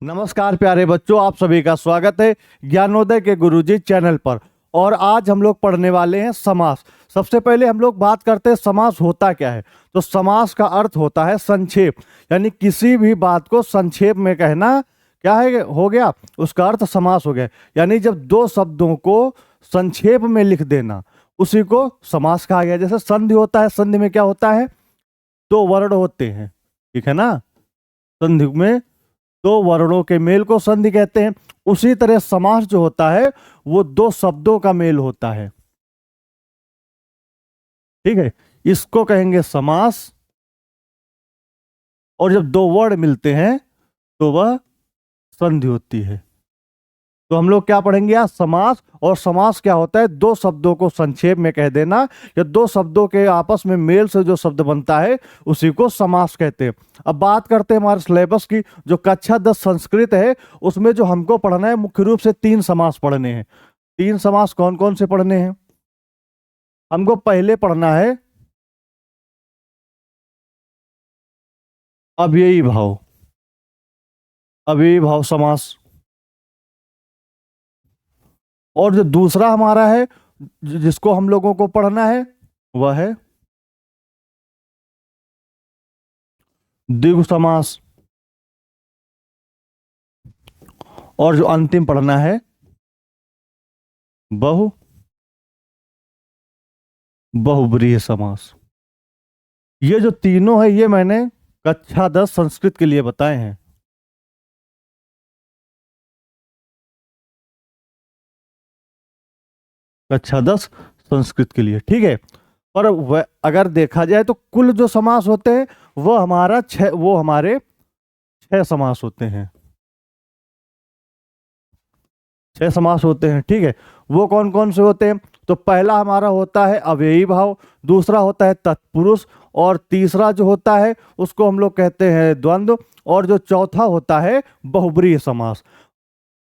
नमस्कार प्यारे बच्चों, आप सभी का स्वागत है ज्ञानोदय के गुरुजी चैनल पर। और आज हम लोग पढ़ने वाले हैं समास। सबसे पहले हम लोग बात करते हैं समास होता क्या है। तो समास का अर्थ होता है संक्षेप, यानी किसी भी बात को संक्षेप में कहना। क्या है हो गया, उसका अर्थ समास हो गया। यानी जब दो शब्दों को संक्षेप में लिख देना, उसी को समास कहा गया। जैसे संधि होता है, संधि में क्या होता है, दो वर्ण होते हैं, ठीक है ना। संधि में दो वर्णों के मेल को संधि कहते हैं। उसी तरह समास जो होता है वो दो शब्दों का मेल होता है, ठीक है, इसको कहेंगे समास। और जब दो वर्ण मिलते हैं तो वह संधि होती है। तो हम लोग क्या पढ़ेंगे आज, समास। और समास क्या होता है, दो शब्दों को संक्षेप में कह देना, या दो शब्दों के आपस में मेल से जो शब्द बनता है उसी को समास कहते हैं। अब बात करते हैं हमारे सिलेबस की। जो कक्षा 10 संस्कृत है उसमें जो हमको पढ़ना है, मुख्य रूप से 3 समास पढ़ने हैं। 3 समास कौन कौन से पढ़ने हैं? हमको पहले पढ़ना है अव्ययी भाव, अव्ययी भाव समास। और जो दूसरा हमारा है जिसको हम लोगों को पढ़ना है वह है द्विगु समास। और जो अंतिम पढ़ना है बहुब्रीहि समास। ये जो तीनों है ये मैंने कक्षा 10 संस्कृत के लिए बताए हैं। कक्षा 10 संस्कृत के लिए, ठीक है। पर अगर देखा जाए तो कुल जो समास होते हैं वो हमारे 6 समास होते हैं। 6 समास होते हैं, ठीक है। वो कौन कौन से होते हैं? तो पहला हमारा होता है अव्ययी भाव, दूसरा होता है तत्पुरुष, और तीसरा जो होता है उसको हम लोग कहते हैं द्वंद्व, और जो चौथा होता है बहुब्रीहि समास।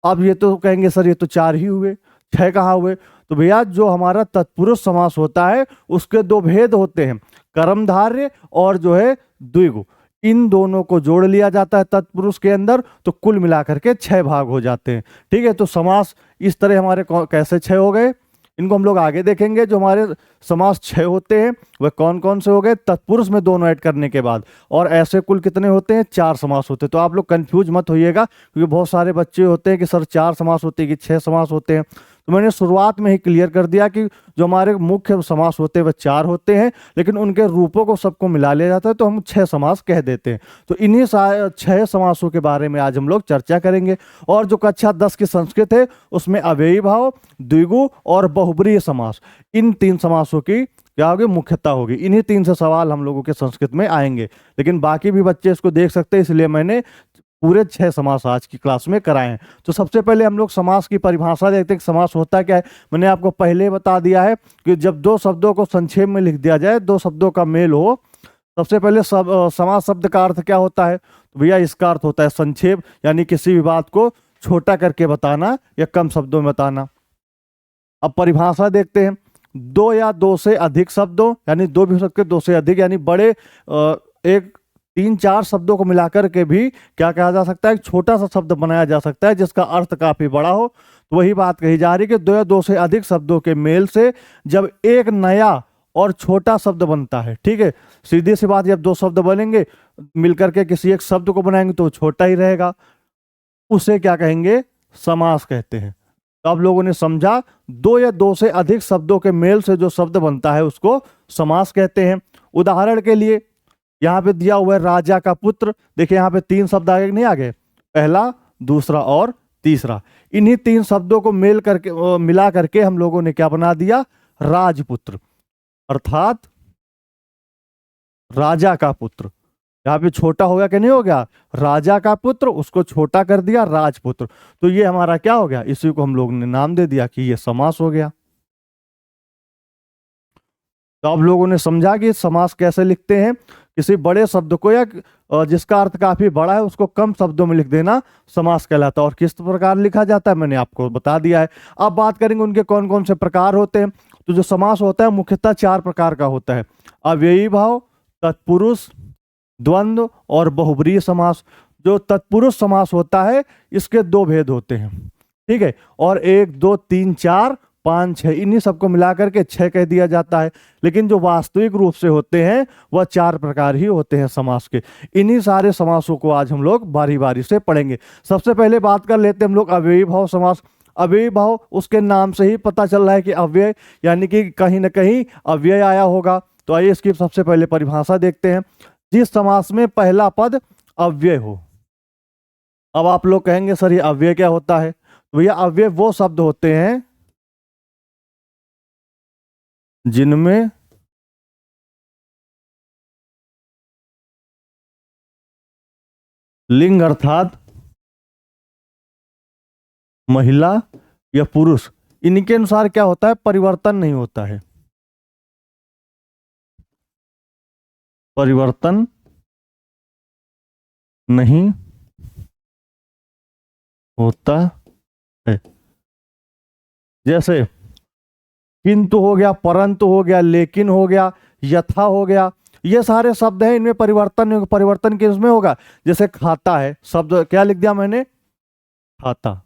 अब ये तो कहेंगे सर ये तो 4 ही हुए, 6 कहाँ हुए? तो भैया जो हमारा तत्पुरुष समास होता है उसके 2 भेद होते हैं, कर्मधारय और जो है द्विगु। इन दोनों को जोड़ लिया जाता है तत्पुरुष के अंदर, तो कुल मिलाकर के 6 भाग हो जाते हैं, ठीक है। तो समास इस तरह हमारे कैसे 6 हो गए, इनको हम लोग आगे देखेंगे। जो हमारे समास 6 होते हैं वह कौन कौन से हो गए, तत्पुरुष में दोनों ऐड करने के बाद। और ऐसे कुल कितने होते हैं? 4 समास होते हैं। तो आप लोग कंफ्यूज मत होइएगा, क्योंकि बहुत सारे बच्चे होते हैं कि सर 4 समास होते हैं कि 6 समास होते हैं। तो मैंने शुरुआत में ही क्लियर कर दिया कि जो हमारे मुख्य समास होते हैं वह 4 होते हैं, लेकिन उनके रूपों को सबको मिला लिया जाता है तो हम 6 समास कह देते हैं। तो इन्हीं 6 समासों के बारे में आज हम लोग चर्चा करेंगे। और जो कक्षा 10 की संस्कृत है उसमें अव्ययी भाव, द्विगु और बहुब्रीहि समास, इन 3 समासों की क्या होगी, मुख्यता होगी। इन्हीं 3 से सवाल हम लोगों के संस्कृत में आएंगे, लेकिन बाकी भी बच्चे इसको देख सकते हैं, इसलिए मैंने पूरे 6 समास आज की क्लास में कराए हैं। तो सबसे पहले हम लोग समास की परिभाषा देखते हैं कि समास होता क्या है। मैंने आपको पहले बता दिया है कि जब दो शब्दों को संक्षेप में लिख दिया जाए, दो शब्दों का मेल हो, सबसे पहले समास शब्द का अर्थ क्या होता है? तो भैया इसका अर्थ होता है संक्षेप, यानी किसी भी बात को छोटा करके बताना या कम शब्दों में बताना। अब परिभाषा देखते हैं। 2 या 2 से अधिक शब्दों, यानी 2 भी हो सकते 2 से अधिक, यानी बड़े एक 3-4 शब्दों को मिलाकर के भी क्या कहा जा सकता है, एक छोटा सा शब्द बनाया जा सकता है जिसका अर्थ काफी बड़ा हो। तो वही बात कही जा रही है कि 2 या 2 से अधिक शब्दों के मेल से जब एक नया और छोटा शब्द बनता है, ठीक है। सीधी सी बात, जब 2 शब्द बनेंगे मिलकर के किसी एक शब्द को बनाएंगे तो छोटा ही रहेगा, उसे क्या कहेंगे, समास कहते हैं। तो आप लोगों ने समझा, 2 या 2 से अधिक शब्दों के मेल से जो शब्द बनता है उसको समास कहते हैं। उदाहरण के लिए यहाँ पे दिया हुआ है राजा का पुत्र। देखिए यहाँ पे 3 शब्द आगे नहीं आ गए, पहला, दूसरा और तीसरा। इन्हीं 3 शब्दों को मिला करके हम लोगों ने क्या बना दिया, राजपुत्र, अर्थात राजा का पुत्र। यहाँ पे छोटा हो गया कि नहीं हो गया, राजा का पुत्र, उसको छोटा कर दिया राजपुत्र। तो ये हमारा क्या हो गया, इसी को हम लोग ने नाम दे दिया कि ये समास हो गया। तो आप लोगों ने समझा कि समास कैसे लिखते हैं। किसी बड़े शब्द को या जिसका अर्थ काफी बड़ा है उसको कम शब्दों में लिख देना समास कहलाता है। और किस प्रकार लिखा जाता है मैंने आपको बता दिया है। अब बात करेंगे उनके कौन कौन से प्रकार होते हैं। तो जो समास होता है मुख्यतः 4 प्रकार का होता है, अव्ययी भाव, तत्पुरुष, द्वंद्व और बहुब्रीहि समास। जो तत्पुरुष समास होता है इसके दो भेद होते हैं, ठीक है। और 1 2 3 4 5 6 इन्हीं सबको मिलाकर के 6 कह दिया जाता है। लेकिन जो वास्तविक रूप से होते हैं वह 4 प्रकार ही होते हैं समास के। इन्हीं सारे समासों को आज हम लोग बारी बारी से पढ़ेंगे। सबसे पहले बात कर लेते हैं हम लोग अव्ययी भाव समास। अव्ययी भाव उसके नाम से ही पता चल रहा है कि अव्यय यानी कि कहीं ना कहीं अव्यय आया होगा। तो आइए इसकी सबसे पहले परिभाषा देखते हैं। जिस समास में पहला पद अव्यय हो। अब आप लोग कहेंगे सर ये अव्यय क्या होता है? तो भैया अव्यय वो शब्द होते हैं जिनमें लिंग अर्थात महिला या पुरुष इनके अनुसार क्या होता है, परिवर्तन नहीं होता है। परिवर्तन नहीं होता है। जैसे किंतु हो गया, परंतु हो गया, लेकिन हो गया, यथा हो गया, ये सारे शब्द हैं, इनमें परिवर्तन परिवर्तन किस में होगा? जैसे खाता है, शब्द क्या लिख दिया मैंने? खाता,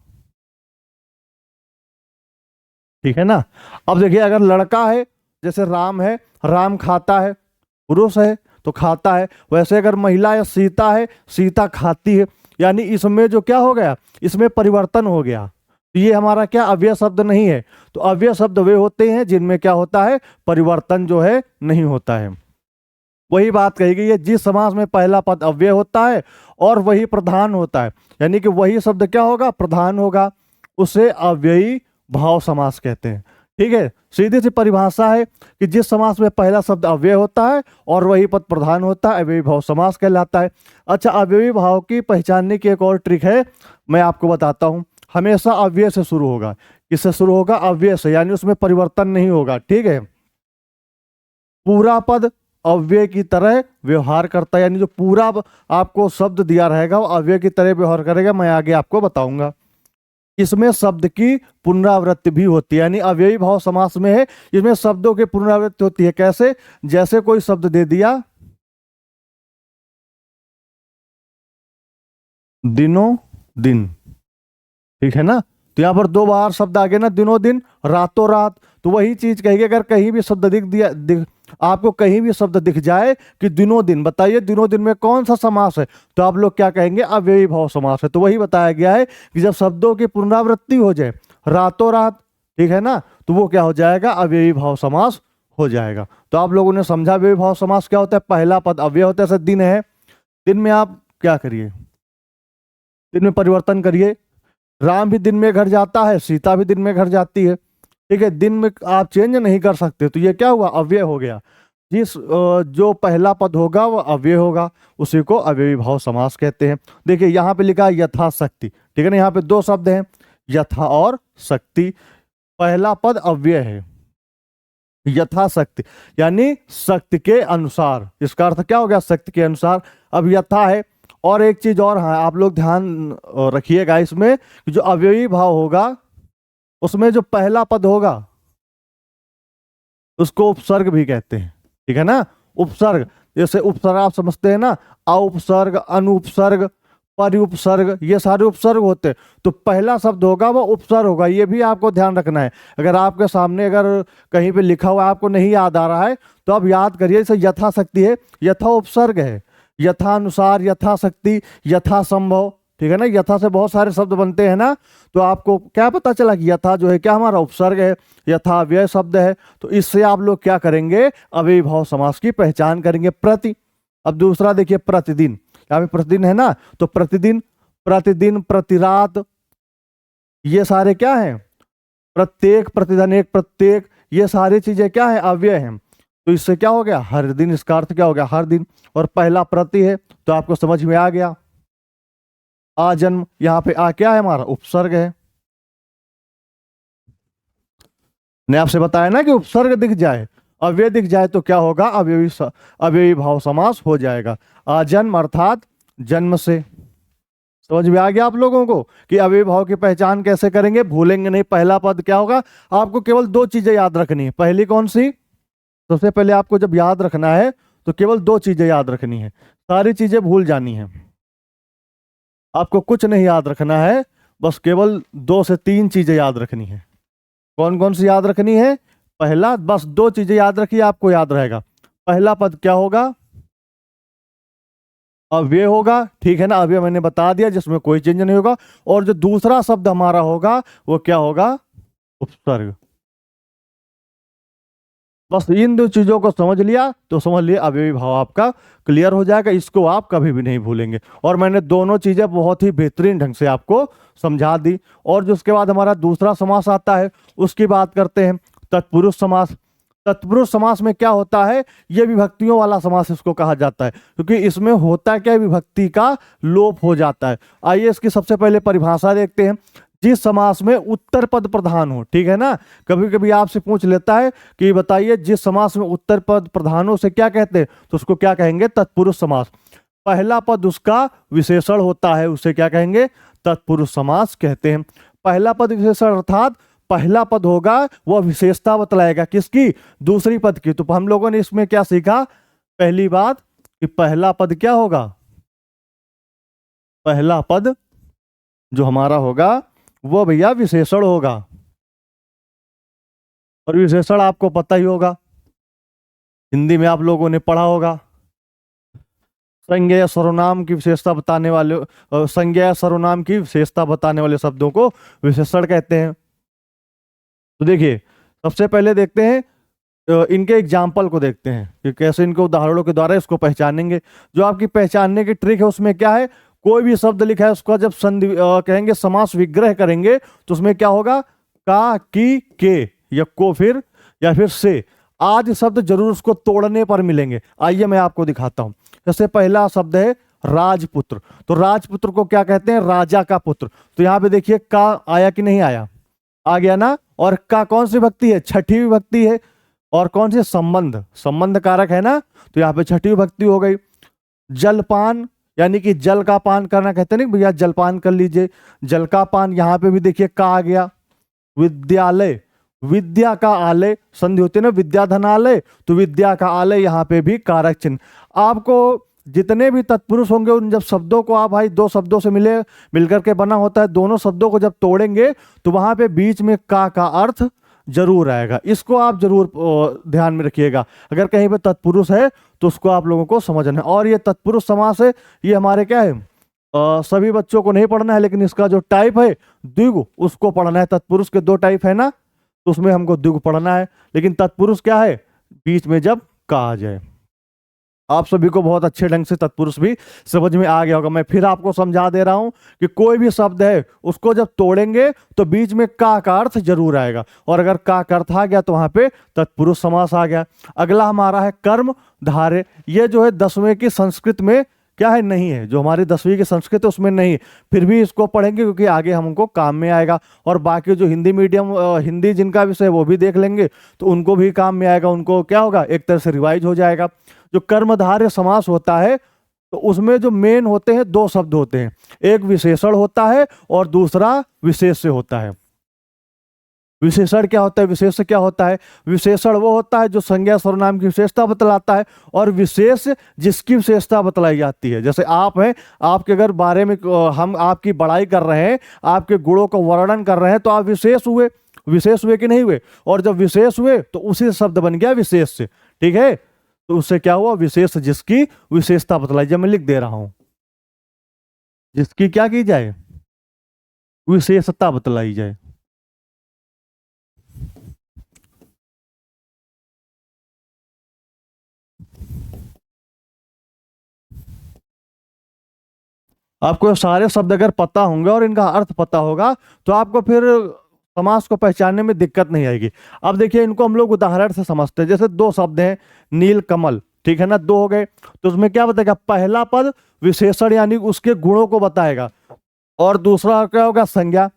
ठीक है ना। अब देखिए अगर लड़का है जैसे राम है, राम खाता है, पुरुष है तो खाता है। वैसे अगर महिला या सीता है, सीता खाती है। यानी इसमें जो क्या हो गया, इसमें परिवर्तन हो गया। तो ये हमारा क्या अव्यय शब्द नहीं है। तो अव्यय शब्द वे होते हैं जिनमें क्या होता है, परिवर्तन जो है नहीं होता है। वही बात कही गई है, जिस समास में पहला पद अव्यय होता है और वही प्रधान होता है, यानी कि वही शब्द क्या होगा, प्रधान होगा, उसे अव्ययी भाव समास कहते हैं। ठीक है, सीधी सी परिभाषा है कि जिस समास में पहला शब्द अव्यय होता है और वही पद प्रधान होता है, अव्ययी भाव समास कहलाता है। अच्छा, अव्ययी भाव की पहचानने की एक और ट्रिक है, मैं आपको बताता हूं। हमेशा अव्यय से शुरू होगा। किससे शुरू होगा? अव्यय से, यानी उसमें परिवर्तन नहीं होगा। ठीक है, पूरा पद अव्यय की तरह व्यवहार करता है, यानी जो पूरा आपको शब्द दिया रहेगा वो अव्यय की तरह व्यवहार करेगा। मैं आगे आपको बताऊंगा। इसमें शब्द की पुनरावृत्ति भी होती है, यानी अव्ययी भाव समास में है, इसमें शब्दों की पुनरावृत्ति होती है। कैसे? जैसे कोई शब्द दे दिया दिनों दिन, ठीक है ना, तो यहां पर 2 बार शब्द आ गए ना, दिनों दिन, रातों रात। तो वही चीज कहेगी, अगर कहीं भी शब्द आपको कहीं भी शब्द दिख जाए कि दिनों दिन, बताइए दिनों दिन में कौन सा समास है, तो आप लोग क्या कहेंगे? अव्ययी भाव समास है। तो वही बताया गया है कि जब शब्दों की पुनरावृत्ति हो जाए रातों रात, ठीक है ना, तो वो क्या हो जाएगा? अव्ययी भाव समास हो जाएगा। तो आप लोगों ने समझा अव्ययी भाव समास क्या होता है। पहला पद अव्यय होता है, जैसे दिन है, दिन में आप क्या करिए, दिन में परिवर्तन करिए। राम भी दिन में घर जाता है, सीता भी दिन में घर जाती है। ठीक है, दिन में आप चेंज नहीं कर सकते, तो ये क्या हुआ? अव्यय हो गया। जिस जो पहला पद होगा वो अव्यय होगा, उसी को अव्ययी भाव समास कहते हैं। देखिए यहाँ पे लिखा है यथाशक्ति, ठीक है ना, यहाँ पे 2 शब्द हैं, यथा और शक्ति। पहला पद अव्यय है, यथाशक्ति यानी शक्ति के अनुसार। इसका अर्थ क्या हो गया? शक्ति के अनुसार। अब यथा है, और एक चीज और है, आप लोग ध्यान रखिएगा इसमें, कि जो अव्ययी भाव होगा उसमें जो पहला पद होगा उसको उपसर्ग भी कहते हैं, ठीक है ना। उपसर्ग, जैसे उपसर्ग आप समझते हैं ना, औपसर्ग, अनुपसर्ग, परिउपसर्ग, ये सारे उपसर्ग होते हैं। तो पहला शब्द होगा वो उपसर्ग होगा, ये भी आपको ध्यान रखना है। अगर आपके सामने अगर कहीं पे लिखा हुआ आपको नहीं याद आ रहा है तो आप याद करिए। जैसे यथाशक्ति है, यथा उपसर्ग है, यथा अनुसार, यथाशक्ति, यथा संभव, ठीक है ना। यथा से बहुत सारे शब्द बनते हैं ना, तो आपको क्या पता चला कि यथा जो है क्या हमारा उपसर्ग है, यथा अव्यय शब्द है। तो इससे आप लोग क्या करेंगे? अव्ययी भाव समास की पहचान करेंगे। प्रति, अब दूसरा देखिए प्रतिदिन, यहाँ पे प्रतिदिन है ना, तो प्रतिदिन, प्रतिदिन, प्रतिरात, ये सारे क्या हैं? प्रत्येक, प्रतिदिन, एक, प्रत्येक, ये सारी चीजें क्या है? अव्यय हैं। तो इससे क्या हो गया? हर दिन, इसका अर्थ क्या हो गया? हर दिन। और पहला प्रति है, तो आपको समझ में आ गया। आजन्म, यहां पे आ क्या है? हमारा उपसर्ग है। ने आपसे बताया ना कि उपसर्ग दिख जाए, अव्यय दिख जाए तो क्या होगा? अव्ययी भाव समास हो जाएगा। आजन्म अर्थात जन्म से। समझ में आ गया आप लोगों को कि अव्ययी भाव की पहचान कैसे करेंगे? भूलेंगे नहीं। पहला पद क्या होगा? आपको केवल 2 चीजें याद रखनी है। पहली कौन सी? सबसे पहले आपको जब याद रखना है तो केवल 2 चीजें याद रखनी है, सारी चीजें भूल जानी है। आपको कुछ नहीं याद रखना है, बस केवल 2 से 3 चीजें याद रखनी है। कौन कौन सी याद रखनी है? पहला, बस 2 चीजें याद रखिए, आपको याद रहेगा। पहला पद क्या होगा? अव्यय होगा, ठीक है ना, अव्यय मैंने बता दिया, जिसमें कोई चेंज नहीं होगा। और जो दूसरा शब्द हमारा होगा वो क्या होगा? उपसर्ग। बस इन 2 चीजों को समझ लिया तो समझ लिया अव्ययी भाव आपका क्लियर हो जाएगा, इसको आप कभी भी नहीं भूलेंगे। और मैंने दोनों चीजें बहुत ही बेहतरीन ढंग से आपको समझा दी। और जो उसके बाद हमारा दूसरा समास आता है उसकी बात करते हैं, तत्पुरुष समास। तत्पुरुष समास में क्या होता है? ये विभक्तियों वाला समास इसको कहा जाता है, क्योंकि इसमें होता क्या है, विभक्ति का लोप हो जाता है। आइए इसकी सबसे पहले परिभाषा देखते हैं। जिस समास में उत्तर पद प्रधान हो, ठीक है ना, कभी कभी आपसे पूछ लेता है कि बताइए जिस समास में उत्तर पद प्रधान हो उसे क्या कहते हैं, तो उसको क्या कहेंगे? तत्पुरुष समास। पहला पद उसका विशेषण होता है, उसे क्या कहेंगे? तत्पुरुष समास कहते हैं। पहला पद विशेषण अर्थात पहला पद होगा वह विशेषता बतलाएगा, किसकी? दूसरी पद की। तो हम लोगों ने इसमें क्या सीखा? पहली बात कि पहला पद क्या होगा? पहला पद जो हमारा होगा वो भैया विशेषण होगा। और विशेषण आपको पता ही होगा, हिंदी में आप लोगों ने पढ़ा होगा, संज्ञा या सर्वनाम की विशेषता बताने वाले, संज्ञा या सर्वनाम की विशेषता बताने वाले शब्दों को विशेषण कहते हैं। तो देखिए, सबसे पहले देखते हैं इनके एग्जाम्पल को देखते हैं कि कैसे इनको उदाहरणों के द्वारा इसको पहचानेंगे। जो आपकी पहचानने की ट्रिक है उसमें क्या है, कोई भी शब्द लिखा है उसका जब संधि कहेंगे, समास विग्रह करेंगे, तो उसमें क्या होगा? का, की, के, या को, फिर या फिर से आदि शब्द जरूर उसको तोड़ने पर मिलेंगे। आइए मैं आपको दिखाता हूं। जैसे पहला शब्द है राजपुत्र, तो राजपुत्र को क्या कहते हैं? राजा का पुत्र। तो यहाँ पे देखिए का आया कि नहीं आया? आ गया ना। और का कौन सी विभक्ति है? छठी विभक्ति है। और कौन सी? संबंध, संबंध कारक है ना, तो यहाँ पे छठी विभक्ति हो गई। जलपान, यानी कि जल का पान करना, कहते नहीं भैया जलपान कर लीजिए, जल का पान, यहाँ पे भी देखिए का आ गया। विद्यालय, विद्या का आलय, संधि होती है ना, विद्याधनालय, तो विद्या का आलय, यहाँ पे भी कारक चिन्ह। आपको जितने भी तत्पुरुष होंगे उन जब शब्दों को आप भाई 2 शब्दों से मिलकर के बना होता है, दोनों शब्दों को जब तोड़ेंगे तो वहां पे बीच में का अर्थ जरूर आएगा। इसको आप जरूर ध्यान में रखिएगा। अगर कहीं पे तत्पुरुष है तो उसको आप लोगों को समझना है। और ये तत्पुरुष समास है, ये हमारे क्या है, सभी बच्चों को नहीं पढ़ना है, लेकिन इसका जो टाइप है द्विगु, उसको पढ़ना है। तत्पुरुष के 2 टाइप है ना, तो उसमें हमको द्विगु पढ़ना है। लेकिन तत्पुरुष क्या है? बीच में जब का आ जाए। आप सभी को बहुत अच्छे ढंग से तत्पुरुष भी समझ में आ गया होगा। मैं फिर आपको समझा दे रहा हूं कि कोई भी शब्द है उसको जब तोड़ेंगे तो बीच में का अर्थ जरूर आएगा, और अगर का अर्थ आ गया तो वहां पे तत्पुरुष समास आ गया। अगला हमारा है कर्म धारय। ये जो है 10वीं की संस्कृत में क्या है, नहीं है। जो हमारी 10वीं की संस्कृत है उसमें नहीं है, फिर भी इसको पढ़ेंगे क्योंकि आगे हमको काम में आएगा। और बाकी जो हिंदी मीडियम, हिंदी जिनका विषय वो भी देख लेंगे तो उनको भी काम में आएगा, उनको क्या होगा, एक तरह से रिवाइज हो जाएगा। जो कर्मधारय समास होता है तो उसमें जो मेन होते हैं 2 शब्द होते हैं, एक विशेषण होता है और दूसरा विशेष्य होता है। विशेषण क्या होता है? विशेष क्या होता है? विशेषण वो होता है जो संज्ञा सर्वनाम की विशेषता बतलाता है, और विशेष जिसकी विशेषता बतलाई जाती है। जैसे आप हैं, आपके अगर बारे में हम आपकी बड़ाई कर रहे हैं, आपके गुणों का वर्णन कर रहे हैं, तो आप विशेष हुए। विशेष हुए कि नहीं हुए? और जब विशेष हुए तो उसी शब्द बन गया विशेष से, ठीक है। तो उससे क्या हुआ? विशेष जिसकी विशेषता बतलाई जाए। मैं लिख दे रहा हूं, जिसकी क्या की जाए? विशेषता बतलाई जाए। आपको सारे शब्द अगर पता होंगे और इनका अर्थ पता होगा तो आपको फिर समास को पहचानने में दिक्कत नहीं आएगी। अब देखिए, इनको हम लोग उदाहरण से समझते हैं। जैसे 2 शब्द हैं, नील कमल, ठीक है ना, 2 हो गए, तो उसमें क्या बताएगा? पहला पद विशेषण यानी उसके गुणों को बताएगा, और दूसरा क्या होगा? संज्ञा।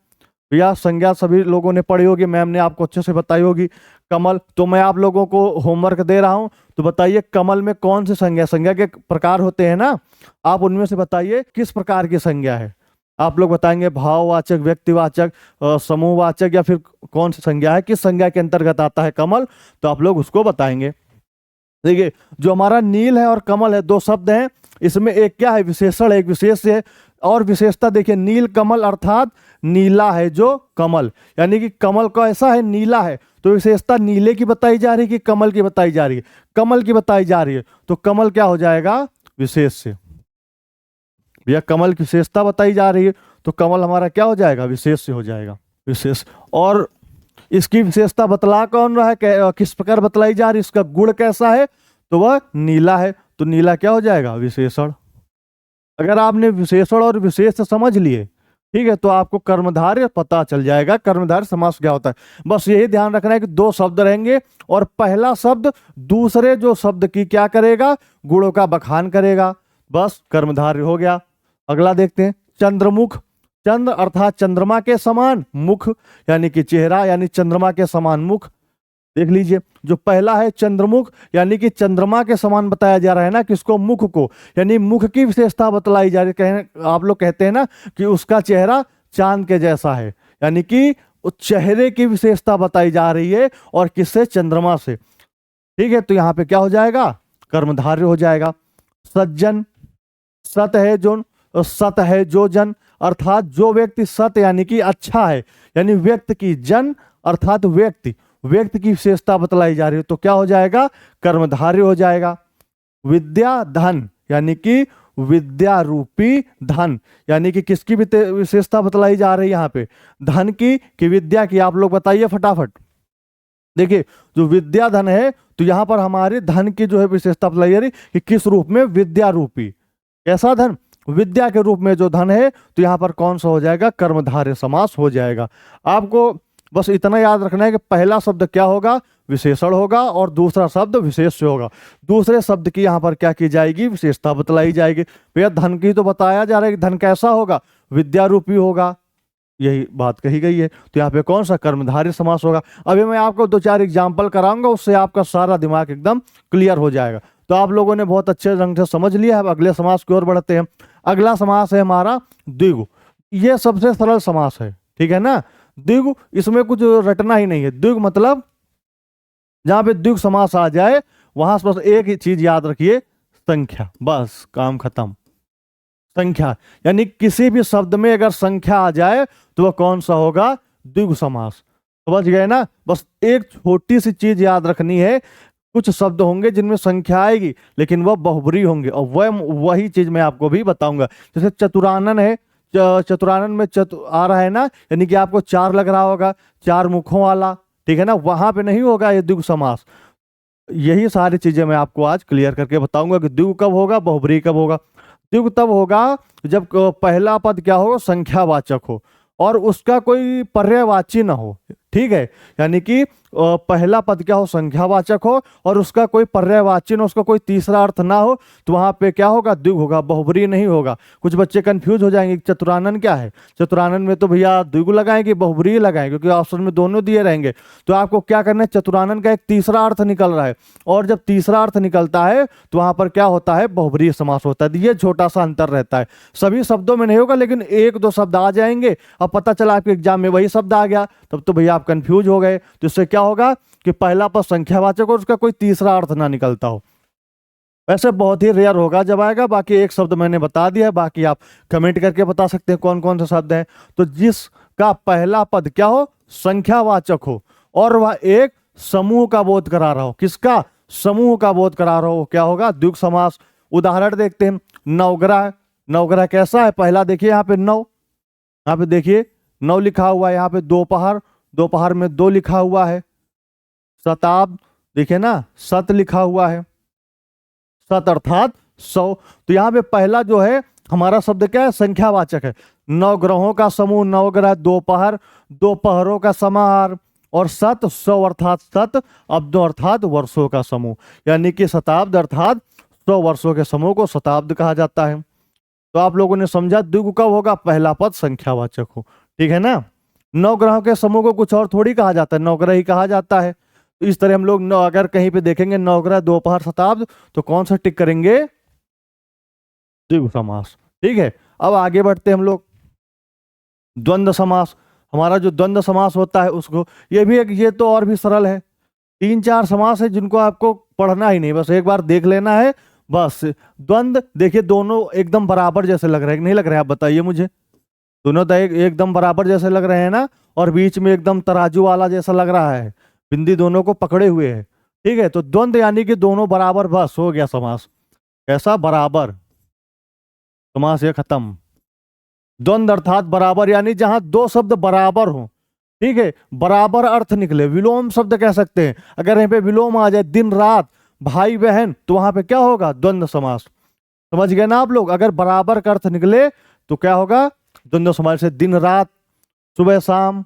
या संज्ञा सभी लोगों ने पढ़ी होगी, मैम ने आपको अच्छे से बताई होगी। कमल, तो मैं आप लोगों को होमवर्क दे रहा हूं, तो बताइए कमल में कौन सी संज्ञा, संज्ञा के प्रकार होते हैं ना, आप उनमें से बताइए किस प्रकार की संज्ञा है। आप लोग बताएंगे भाववाचक, व्यक्तिवाचक, समूहवाचक, या फिर कौन सी संज्ञा है, किस संज्ञा के अंतर्गत आता है कमल, तो आप लोग उसको बताएंगे। देखिए, जो हमारा नील है और कमल है 2 शब्द हैं, इसमें एक क्या है? विशेषण, एक विशेष है। और विशेषता देखिए, नील कमल अर्थात नीला है जो कमल, यानी कि कमल कैसा है, नीला है। तो विशेषता नीले की बताई जा रही है कि कमल की बताई जा रही है, कमल की बताई जा रही है। तो कमल क्या हो जाएगा, विशेष से। भैया कमल की विशेषता बताई जा रही है तो कमल हमारा क्या हो जाएगा, विशेष से हो जाएगा, विशेष। और इसकी विशेषता बतला कौन रहा है, किस प्रकार बतलाई जा रही है, इसका गुण कैसा है, तो वह नीला है। तो नीला क्या हो जाएगा, विशेषण। अगर आपने विशेषण और विशेष समझ लिए, ठीक है, तो आपको कर्मधारय पता चल जाएगा, कर्मधारय समास क्या होता है। बस यही ध्यान रखना है कि दो शब्द रहेंगे और पहला शब्द दूसरे जो शब्द की क्या करेगा, गुणों का बखान करेगा, बस कर्मधारय हो गया। अगला देखते हैं, चंद्रमुख। चंद्र अर्थात चंद्रमा के समान, मुख यानी कि चेहरा, यानी चंद्रमा के समान मुख। देख लीजिए, जो पहला है चंद्रमुख, यानी कि चंद्रमा के समान बताया जा रहा है ना, किसको, मुख को, यानी मुख की विशेषता बतलाई जा रही है। आप लोग कहते हैं ना कि उसका चेहरा चांद के जैसा है, यानी कि उस चेहरे की विशेषता बताई जा रही है, और किससे, चंद्रमा से। ठीक है, तो यहां पे क्या हो जाएगा, कर्मधारय हो जाएगा। सज्जन, सत है जो, सत है जो जन अर्थात जो व्यक्ति, सत यानी कि अच्छा है, यानी व्यक्ति की, जन अर्थात व्यक्ति, व्यक्ति की विशेषता बतलाई जा रही है, तो क्या हो जाएगा, कर्मधारय हो जाएगा। विद्या धन, यानी कि विद्या रूपी धन, यानी कि किसकी विशेषता बतलाई जा रही है यहाँ पे, धन की कि विद्या की, आप लोग बताइए फटाफट। देखिए, जो विद्या धन है, तो यहां पर हमारे धन की जो है विशेषता बतलाई जा रही कि किस रूप में, विद्या रूपी। कैसा धन, विद्या के रूप में जो धन है, तो यहां पर कौन सा हो जाएगा, कर्मधारय समास हो जाएगा। आपको बस इतना याद रखना है कि पहला शब्द क्या होगा, विशेषण होगा, और दूसरा शब्द विशेष से होगा। दूसरे शब्द की यहां पर क्या की जाएगी, विशेषता बतलाई जाएगी। भैया धन की तो बताया जा रहा है कि धन कैसा होगा, विद्या रूपी होगा, यही बात कही गई है। तो यहाँ पे कौन सा, कर्मधारय समास होगा। अभी मैं आपको 2-4 एग्जाम्पल कराऊंगा, उससे आपका सारा दिमाग एकदम क्लियर हो जाएगा। तो आप लोगों ने बहुत अच्छे ढंग से समझ लिया है। अब अगले समास की ओर बढ़ते हैं। अगला समास है हमारा द्विगु। ये सबसे सरल समास है, ठीक है ना। द्विगु, इसमें कुछ रटना ही नहीं है। द्विगु मतलब जहां पे द्विगु समास आ जाए वहां बस एक ही चीज याद रखिए, संख्या, बस काम खत्म। संख्या, यानी किसी भी शब्द में अगर संख्या आ जाए तो वह कौन सा होगा, द्विगु समास। समझ गए ना। बस एक छोटी सी चीज याद रखनी है, कुछ शब्द होंगे जिनमें संख्या आएगी लेकिन वह बहुब्री होंगे, और वही चीज मैं आपको भी बताऊंगा। जैसे चतुरानन है, चतुरानन में आ रहा है ना, यानी कि आपको 4 लग रहा होगा, 4 मुखों वाला, ठीक है ना, वहां पे नहीं होगा ये द्विगु समास। यही सारी चीजें मैं आपको आज क्लियर करके बताऊंगा कि द्विगु कब होगा, बहुब्री कब होगा। द्विगु तब होगा जब पहला पद क्या हो, संख्यावाचक हो, और उसका कोई पर्यायवाची ना हो, ठीक है। यानी कि पहला पद क्या हो, संख्यावाचक हो, और उसका कोई पर्यायवाची ना, उसका कोई तीसरा अर्थ ना हो, तो वहां पे क्या होगा, द्विगु होगा, बहुब्री नहीं होगा। कुछ बच्चे कंफ्यूज हो जाएंगे चतुरानन क्या है। चतुरानन में तो भैया द्विगु लगाएंगे, बहुब्री लगाएंगे, क्योंकि ऑप्शन में दोनों दिए रहेंगे। तो आपको क्या करना है, चतुरानन का एक तीसरा अर्थ निकल रहा है, और जब तीसरा अर्थ निकलता है तो वहां पर क्या होता है, बहुब्री समास होता है। ये छोटा सा अंतर रहता है, सभी शब्दों में नहीं होगा, लेकिन 1-2 शब्द आ जाएंगे। अब पता चला आपके एग्जाम में वही शब्द आ गया, तब तो भैया आप कंफ्यूज हो गए। तो इससे क्या होगा कि पहला पद संख्यावाचक और उसका कोई तीसरा अर्थ ना निकलता हो। वैसे बहुत ही रेयर होगा जब आएगा। बाकी एक शब्द मैंने बता दिया है, बाकी आप कमेंट करके बता सकते हैं कौन कौन से शब्द हैं। तो जिसका पहला पद क्या हो, संख्यावाचक हो, और वह एक समूह का बोध करा रहा हो, किसका, समूह का बोध करा रहा हो, क्या होगा, द्विगु समास। उदाहरण देखते हैं, नवग्रह। नवग्रह कैसा है, पहला देखिए यहाँ पे 9, यहाँ पे देखिए 9 लिखा हुआ है, यहाँ पे दोपहर, दोपहर में 2 लिखा हुआ है। शताब्द, देखिए ना, सत लिखा हुआ है, सत अर्थात 100। तो यहाँ पे पहला जो है हमारा शब्द क्या है, संख्यावाचक है। 9 ग्रहों का समूह, नवग्रह, दोपहर, दोपहरों का समाहार, और सत, 100 अर्थात सत, अब्दों अर्थात वर्षों का समूह, यानी कि शताब्द अर्थात 100 वर्षों के समूह को शताब्द कहा जाता है। तो आप लोगों ने समझा द्विगु कब होगा, पहला पद संख्यावाचक हो, ठीक है ना। 9 ग्रहों के समूह को कुछ और थोड़ी कहा जाता है, 9 ग्रह ही कहा जाता है। तो इस तरह हम लोग अगर कहीं पे देखेंगे 9 ग्रह, दोपहर, शताब्द, तो कौन सा टिक करेंगे, द्विगु समास, ठीक है। अब आगे बढ़ते हम लोग, द्वंद्व समास। हमारा जो द्वंद्व समास होता है उसको, ये भी एक, ये तो और भी सरल है। 3-4 समास है जिनको आपको पढ़ना ही नहीं, बस एक बार देख लेना है, बस द्वंद्व देखिए दोनों एकदम बराबर जैसे लग रहे हैं कि नहीं लग रहे हैं, आप बताइए मुझे। दोनों तो एकदम बराबर जैसे लग रहे हैं ना, और बीच में एकदम तराजू वाला जैसा लग रहा है, बिंदी दोनों को पकड़े हुए है। ठीक है, तो द्वंद्व यानी कि दोनों बराबर, बस हो गया समास। कैसा? बराबर। समास ये खत्म। द्वंद्व अर्थात बराबर, यानी जहां दो शब्द बराबर हो, ठीक है, बराबर अर्थ निकले। विलोम शब्द कह सकते हैं, अगर यहीं पे विलोम आ जाए, दिन रात, भाई बहन, तो वहां पे क्या होगा? द्वंद्व समास। समझ गए ना आप लोग? अगर बराबर का अर्थ निकले तो क्या होगा? द्वंद्व समास। से दिन रात, सुबह शाम,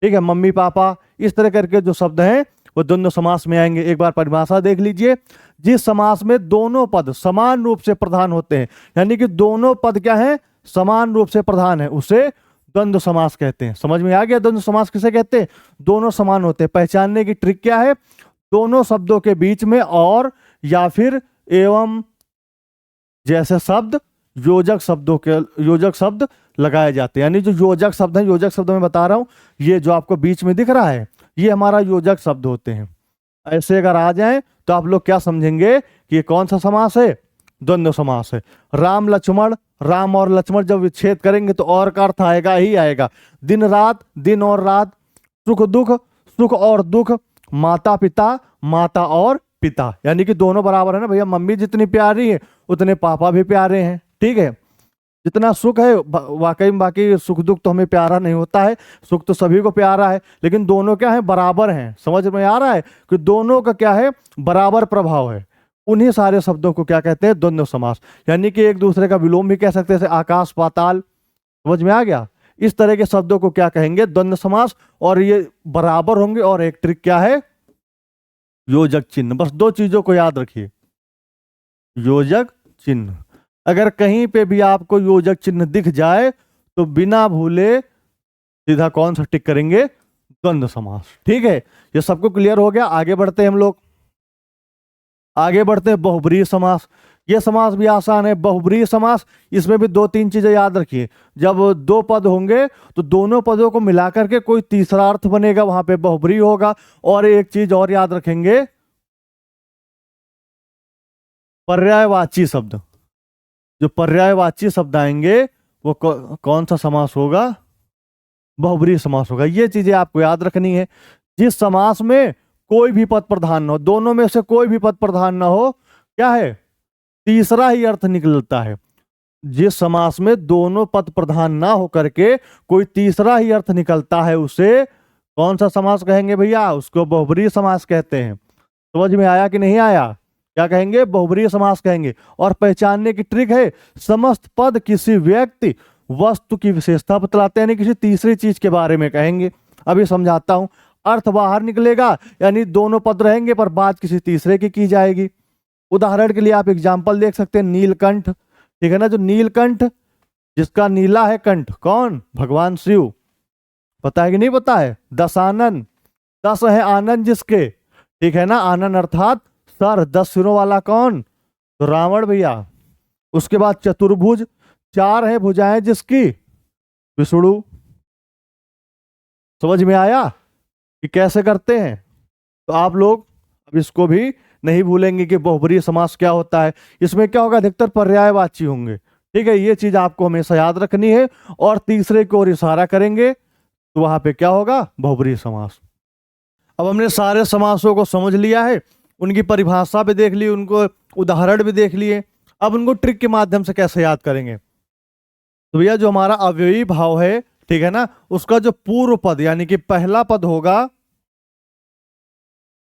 ठीक है, मम्मी पापा, इस तरह करके जो शब्द हैं वो द्वंद्व समास में आएंगे। एक बार परिभाषा देख लीजिए। जिस समास में दोनों पद समान रूप से प्रधान होते हैं, यानी कि दोनों पद क्या है? समान रूप से प्रधान है, उसे द्वंद्व समास कहते हैं। समझ में आ गया? द्वंद्व समास किसे कहते हैं? दोनों समान होते हैं। पहचानने की ट्रिक क्या है? दोनों शब्दों के बीच में और या फिर एवं जैसे शब्द योजक शब्द लगाए जाते हैं। यानी जो योजक शब्द है, योजक शब्द मैं बता रहा हूं, ये जो आपको बीच में दिख रहा है, ये हमारा योजक शब्द होते हैं। ऐसे अगर आ जाएं तो आप लोग क्या समझेंगे कि ये कौन सा समास है? द्वंद्व समास है। राम लक्ष्मण, राम और लक्ष्मण जब विच्छेद करेंगे तो और का अर्थ आएगा ही आएगा। दिन रात, दिन और रात, सुख दुख, सुख और दुख, माता पिता, माता और पिता, यानी कि दोनों बराबर है ना भैया। मम्मी जितनी प्यारी है उतने पापा भी प्यारे हैं। ठीक है, जितना सुख है वाकई में, बाकी सुख दुख तो हमें प्यारा नहीं होता है, सुख तो सभी को प्यारा है, लेकिन दोनों क्या है? बराबर हैं। समझ में आ रहा है कि दोनों का क्या है? बराबर प्रभाव है। उन्हीं सारे शब्दों को क्या कहते हैं? द्वंद्व समास। यानी कि एक दूसरे का विलोम भी कह सकते हैं, जैसे आकाश पाताल। समझ में आ गया? इस तरह के शब्दों को क्या कहेंगे? द्वंद्व समास। और ये बराबर होंगे। और एक ट्रिक क्या है? योजक चिन्ह। बस दो चीजों को याद रखिए, योजक चिन्ह। अगर कहीं पे भी आपको योजक चिन्ह दिख जाए तो बिना भूले सीधा कौन सा टिक करेंगे? द्वंद्व समास। ठीक है, ये सबको क्लियर हो गया? आगे बढ़ते हैं हम लोग। आगे बढ़ते हैं बहुब्रीहि समास। ये समास भी आसान है, बहुब्रीहि समास। इसमें भी दो तीन चीजें याद रखिए। जब दो पद होंगे तो दोनों पदों को मिलाकर के कोई तीसरा अर्थ बनेगा, वहां पे बहुब्रीहि होगा। और एक चीज और याद रखेंगे, पर्यायवाची शब्द। जो पर्यायवाची शब्द आएंगे वो कौन सा समास होगा? बहुब्रीहि समास होगा। ये चीजें आपको याद रखनी है। जिस समास में कोई भी पद प्रधान न हो, दोनों में से कोई भी पद प्रधान न हो, क्या है? तीसरा ही अर्थ निकलता है। जिस समास में दोनों पद प्रधान ना होकर के कोई तीसरा ही अर्थ निकलता है, उसे कौन सा समास कहेंगे भैया? उसको बहुब्रीहि समास कहते हैं। समझ में आया कि नहीं आया? क्या कहेंगे? बहुब्रीहि समास कहेंगे। और पहचानने की ट्रिक है, समस्त पद किसी व्यक्ति वस्तु की विशेषता बतलाते हैं, यानी किसी तीसरी चीज के बारे में कहेंगे। अभी समझाता हूं। अर्थ बाहर निकलेगा, यानी दोनों पद रहेंगे पर बात किसी तीसरे की जाएगी। उदाहरण के लिए आप एग्जाम्पल देख सकते हैं, नीलकंठ। ठीक है ना? जो नीलकंठ, जिसका नीला है कंठ, कौन? भगवान शिव। पता है कि नहीं पता है? 10 आनन, 10 है आनंद जिसके। ठीक है ना? आनंद अर्थात सर, 10 सिरों वाला कौन? तो रावण भैया। उसके बाद चतुर्भुज, 4 है भुजाएं जिसकी? विष्णु। समझ में आया कि कैसे करते हैं? तो आप लोग अब इसको भी नहीं भूलेंगे कि बहुब्रीहि समास क्या होता है। इसमें क्या होगा? अधिकतर पर्यायवाची होंगे। ठीक है, ये चीज आपको हमेशा याद रखनी है। और तीसरे की ओर इशारा करेंगे तो वहां पे क्या होगा? बहुब्रीहि समास। अब हमने सारे समासों को समझ लिया है, उनकी परिभाषा भी देख ली, उनको उदाहरण भी देख लिए। अब उनको ट्रिक के माध्यम से कैसे याद करेंगे? तो भैया जो हमारा अव्ययी भाव है, ठीक है ना, उसका जो पूर्व पद यानी कि पहला पद होगा,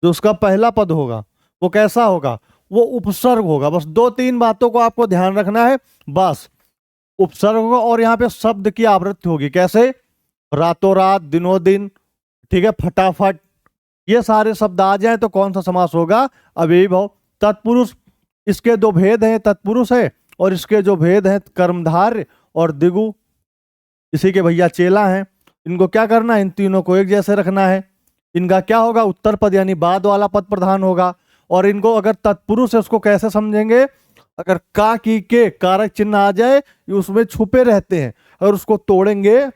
जो उसका पहला पद होगा वो कैसा होगा? वो उपसर्ग होगा। बस दो तीन बातों को आपको ध्यान रखना है, बस। उपसर्ग होगा और यहाँ पे शब्द की आवृत्ति होगी। कैसे? रातों रात, दिनों दिन, ठीक है, फटाफट। ये सारे शब्द आ जाए तो कौन सा समास होगा? अव्ययी भाव। तत्पुरुष, इसके दो भेद हैं, तत्पुरुष है, और इसके जो भेद हैं कर्मधार्य और दिगु, इसी के भैया चेला हैं। इनको क्या करना है? इन तीनों को एक जैसे रखना है। इनका क्या होगा? उत्तर पद यानी बाद वाला पद प्रधान होगा। और इनको अगर तत्पुरुष है उसको कैसे समझेंगे? अगर का की के कारक चिन्ह आ जाए, ये उसमें छुपे रहते हैं, अगर उसको तोड़ेंगे,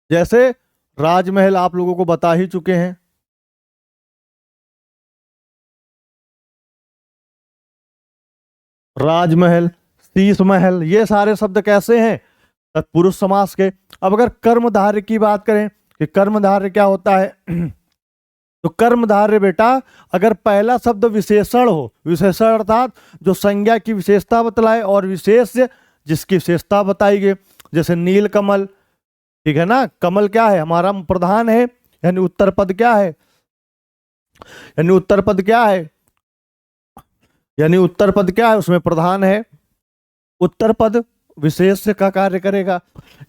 जैसे राजमहल आप लोगों को बता ही चुके हैं। राजमहल, शीश महल, ये सारे शब्द कैसे हैं? तत्पुरुष समास के। अब अगर कर्मधारय की बात करें कि कर्मधारय क्या होता है तो कर्मधारय बेटा अगर पहला शब्द विशेषण हो, विशेषण अर्थात जो संज्ञा की विशेषता बतलाए और विशेष जिसकी विशेषता बताई गई, जैसे नील कमल, ठीक है ना। कमल क्या है? हमारा प्रधान है, यानी उत्तर पद क्या है? यानी उत्तर पद क्या है? यानी उत्तर पद क्या है? उसमें प्रधान है। उत्तर पद विशेष का कार्य करेगा,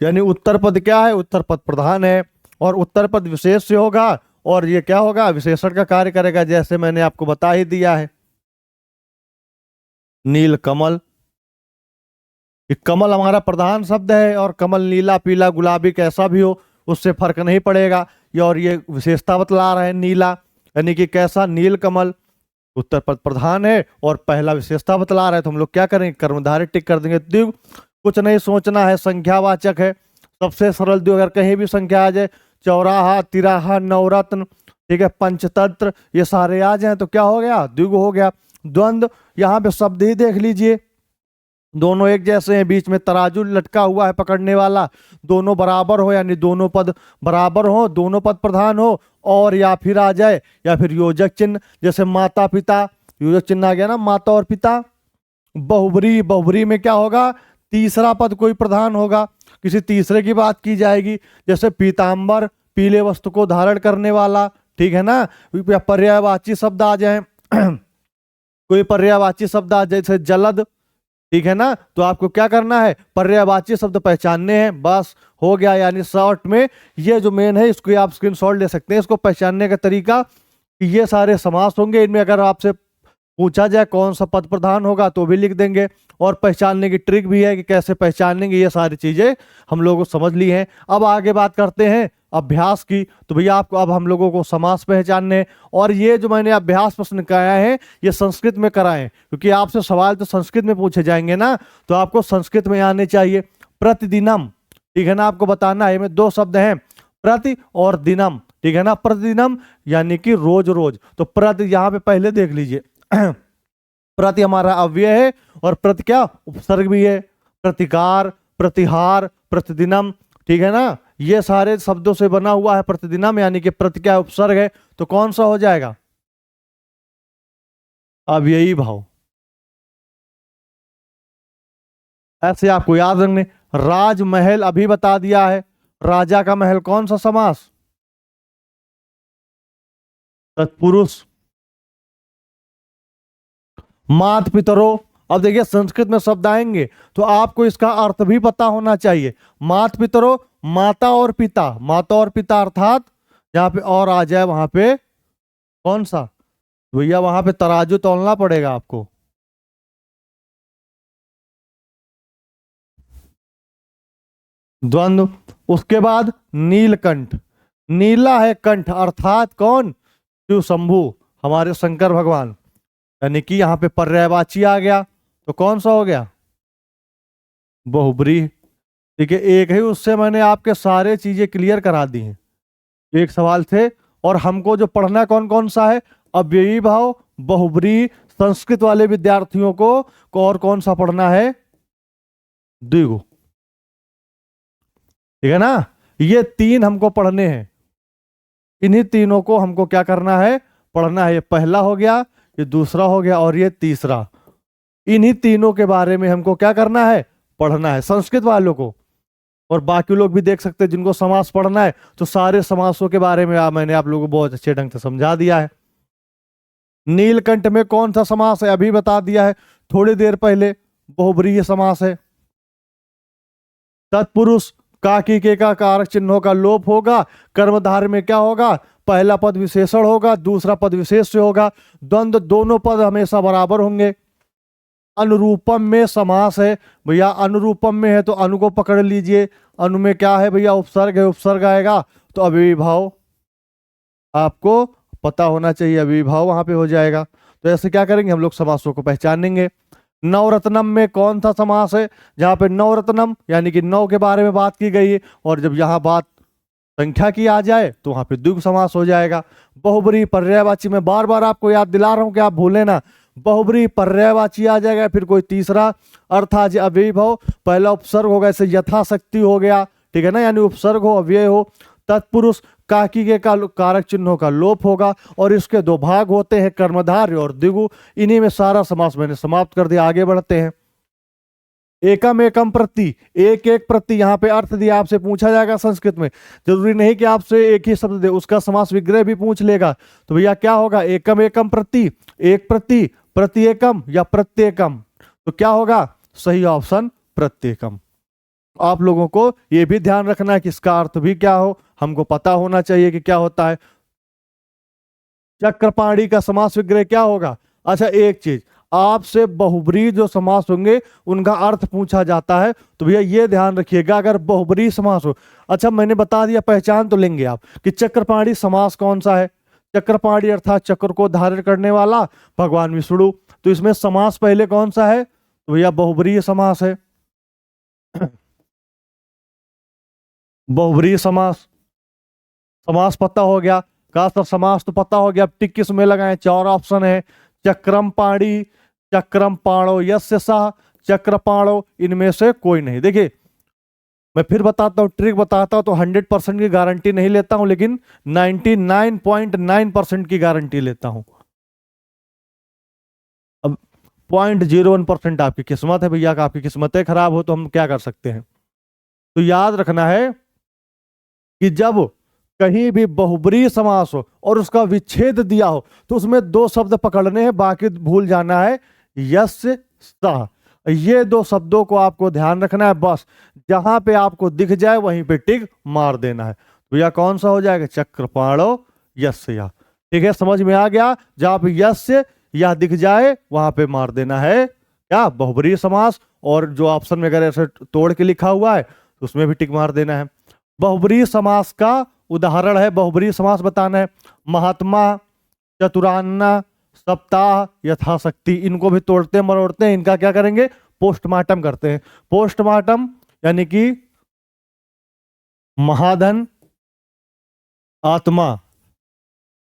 यानी उत्तर पद क्या है? उत्तर पद प्रधान है और उत्तर पद विशेष से होगा और ये क्या होगा? विशेषण का कार्य करेगा, जैसे मैंने आपको बता ही दिया है। नील कमल, ये कमल हमारा प्रधान शब्द है और कमल नीला पीला गुलाबी कैसा भी हो उससे फर्क नहीं पड़ेगा। और ये विशेषता बतला रहे हैं नीला, यानी कि कैसा? नील कमल। उत्तर पद प्रधान है और पहला विशेषता बतला रहा है, तो हम लोग क्या करेंगे? कर्मधारय टिक कर देंगे। द्विगु कुछ नहीं सोचना है, संख्यावाचक है, सबसे सरल द्विगु। अगर कहीं भी संख्या आ जाए, चौराहा, तिराहा, नवरत्न, ठीक है, पंचतंत्र, ये सारे आ जाए तो क्या हो गया? द्विगु हो गया। द्वंद्व, यहाँ पे शब्द ही देख लीजिए, दोनों एक जैसे हैं, बीच में तराजू लटका हुआ है पकड़ने वाला, दोनों बराबर हो, यानी दोनों पद बराबर हो, दोनों पद प्रधान हो, और या फिर आ जाए या फिर योजक चिन्ह, जैसे माता पिता, योजक चिन्ह आ गया ना, माता और पिता। बहुब्री, बहुब्री में क्या होगा? तीसरा पद कोई प्रधान होगा, किसी तीसरे की बात की जाएगी, जैसे पीतांबर, पीले वस्त्र को धारण करने वाला, ठीक है ना। पर्यायवाची शब्द आ जाए कोई पर्यायवाची शब्द आ जाए, जैसे जलद, ठीक है ना। तो आपको क्या करना है? पर्यायवाची शब्द पहचानने हैं, बस हो गया। यानी शॉर्ट में ये जो मेन है इसको आप स्क्रीनशॉट ले सकते हैं। इसको पहचानने का तरीका कि ये सारे समास होंगे, इनमें अगर आपसे पूछा जाए कौन सा पद प्रधान होगा तो भी लिख देंगे, और पहचानने की ट्रिक भी है कि कैसे पहचानेंगे। ये सारी चीजें हम लोगों को समझ ली हैं। अब आगे बात करते हैं अभ्यास की। तो भैया आपको अब हम लोगों को समास पहचानने, और ये जो मैंने अभ्यास प्रश्न कराया है ये संस्कृत में कराएं, क्योंकि आपसे सवाल तो संस्कृत में पूछे जाएंगे ना, तो आपको संस्कृत में आने चाहिए। प्रतिदिनम, ठीक है ना, आपको बताना है। में दो शब्द हैं, प्रति और दिनम, ठीक है ना। प्रतिदिनम यानी कि रोज रोज, तो प्रति यहाँ पे पहले देख लीजिए प्रति हमारा अव्यय है और प्रति क्या? उपसर्ग भी है। प्रतिकार, प्रतिहार, प्रतिदिनम, ठीक है ना, ये सारे शब्दों से बना हुआ है प्रतिदिनम, यानी कि प्रति क्या? उपसर्ग है, तो कौन सा हो जाएगा? अव्ययी भाव। ऐसे आपको याद रखने। राजमहल अभी बता दिया है, राजा का महल कौन सा समास? तत्पुरुष। मात पितरों, अब देखिए संस्कृत में शब्द आएंगे तो आपको इसका अर्थ भी पता होना चाहिए। मात पितरों, माता और पिता, माता और पिता अर्थात जहां पे और आ जाए वहां पे कौन सा? भैया वहां पे तराजू तौलना पड़ेगा आपको। द्वंद्व। उसके बाद नीलकंठ, नीला है कंठ अर्थात कौन? शिव शंभु, हमारे शंकर भगवान, यानी कि यहाँ पे पर्यायवाची आ गया, तो कौन सा हो गया? बहुब्री। ठीक है, एक ही उससे मैंने आपके सारे चीजें क्लियर करा दी हैं। एक सवाल थे, और हमको जो पढ़ना कौन कौन सा है? अव्ययी भाव, बहुब्री। संस्कृत वाले विद्यार्थियों को और कौन सा पढ़ना है? द्विगु, ठीक है ना। ये तीन हमको पढ़ने हैं, इन्हीं तीनों को हमको क्या करना है? पढ़ना है। ये पहला हो गया, ये दूसरा हो गया और ये तीसरा। इन्हीं तीनों के बारे में हमको क्या करना है? पढ़ना है, संस्कृत वालों को। और बाकी लोग भी देख सकते हैं जिनको समास पढ़ना है, तो सारे समासों के बारे में मैंने आप लोगों को बहुत अच्छे ढंग से समझा दिया है। नीलकंठ में कौन सा समास है अभी बता दिया है थोड़ी देर पहले, बहुब्रीहि समास है। तत्पुरुष, काकी के का कारक चिन्हों का लोप होगा। कर्मधारय में क्या होगा? पहला पद विशेषण होगा, दूसरा पद विशेष से होगा। द्वंद्व, दोनों पद हमेशा बराबर होंगे। अनुरूपम में समास है भैया, अनुरूपम में है तो अनु को पकड़ लीजिए। अनु में क्या है भैया? उपसर्ग है, उपसर्ग आएगा तो अव्ययीभाव आपको पता होना चाहिए, अव्ययीभाव वहां पे हो जाएगा। तो ऐसे क्या करेंगे हम लोग? समासों को पहचानेंगे। नवरत्नम में कौन सा समास है? जहां पे नवरत्नम यानी कि नौ के बारे में बात की गई है, और जब यहां बात संख्या की आ जाए तो वहां पे द्विगु समास हो जाएगा। बहुब्रीहि पर्यायवाची में बार बार आपको याद दिला रहा हूं कि आप भूलें ना। बहुब्रीहि पर्यायवाची आ जाएगा, फिर कोई तीसरा अर्थ आ जाए अव्ययी भाव। पहला उपसर्ग होगा, जैसे यथाशक्ति हो गया, ठीक है ना, यानी उपसर्ग हो, अव्यय हो। तत्पुरुष काकी के का कारक चिन्हों का लोप होगा, और इसके दो भाग होते हैं, कर्मधारय और द्विगु। इन्हीं में सारा समास मैंने समाप्त कर दिया। आगे बढ़ते हैं। एकम एकम प्रति, एक एक प्रति, यहाँ पे अर्थ दिया, आपसे पूछा जाएगा संस्कृत में, जरूरी नहीं कि आपसे एक ही शब्द दे, उसका समास विग्रह भी पूछ लेगा। तो भैया क्या होगा, एकम एकम प्रति, एक प्रति, प्रति एकम या प्रत्येकम। तो क्या होगा, सही ऑप्शन प्रत्येकम। आप लोगों को यह भी ध्यान रखना है कि इसका अर्थ भी क्या हो, हमको पता होना चाहिए कि क्या होता है। चक्रपाणी का समास विग्रह क्या होगा। अच्छा एक चीज, आपसे बहुब्रीहि जो समास होंगे उनका अर्थ पूछा जाता है, तो भैया ये ध्यान रखिएगा, अगर बहुब्रीहि समास हो, अच्छा मैंने बता दिया, पहचान तो लेंगे आप कि चक्रपाणी समास कौन सा है। चक्रपाणी अर्थात चक्र को धारण करने वाला भगवान विष्णु। तो इसमें समास पहले कौन सा है, तो भैया बहुब्रीहि समास है। बहुब्रीहि समास, समास पता हो गया, का सर समास तो पता हो गया, अब टिक किस में लगाएं, चार ऑप्शन है, चक्रम पाणी, चक्रम पाणो यस्य सः, चक्रपाणो, इनमें से कोई नहीं। देखिए मैं फिर बताता हूँ, ट्रिक बताता हूँ, तो 100% की गारंटी नहीं लेता हूं, लेकिन 99.9% की गारंटी लेता हूं। अब 0.01% आपकी किस्मत है भैया, आपकी किस्मतें खराब हो तो हम क्या कर सकते हैं। तो याद रखना है कि जब कहीं भी बहुब्रीहि समास हो और उसका विच्छेद दिया हो, तो उसमें दो शब्द पकड़ने हैं, बाकी भूल जाना है यस्य सः। ये दो शब्दों को आपको ध्यान रखना है, बस जहां पे आपको दिख जाए वहीं पे टिक मार देना है। तो यह कौन सा हो जाएगा, चक्रपाणो यस्य या। ठीक है, समझ में आ गया, जहां पे यस्य या दिख जाए वहां पे मार देना है क्या, बहुब्रीहि समास। और जो ऑप्शन में अगर ऐसे तोड़ के लिखा हुआ है तो उसमें भी टिक मार देना है। बहुब्रीहि समास का उदाहरण है, बहुब्रीहि समास बताना है, महात्मा, चतुरान्ना, सप्ताह, यथाशक्ति। इनको भी तोड़ते मरोड़ते हैं, इनका क्या करेंगे, पोस्टमार्टम करते हैं। पोस्टमार्टम यानी कि महाधन, आत्मा,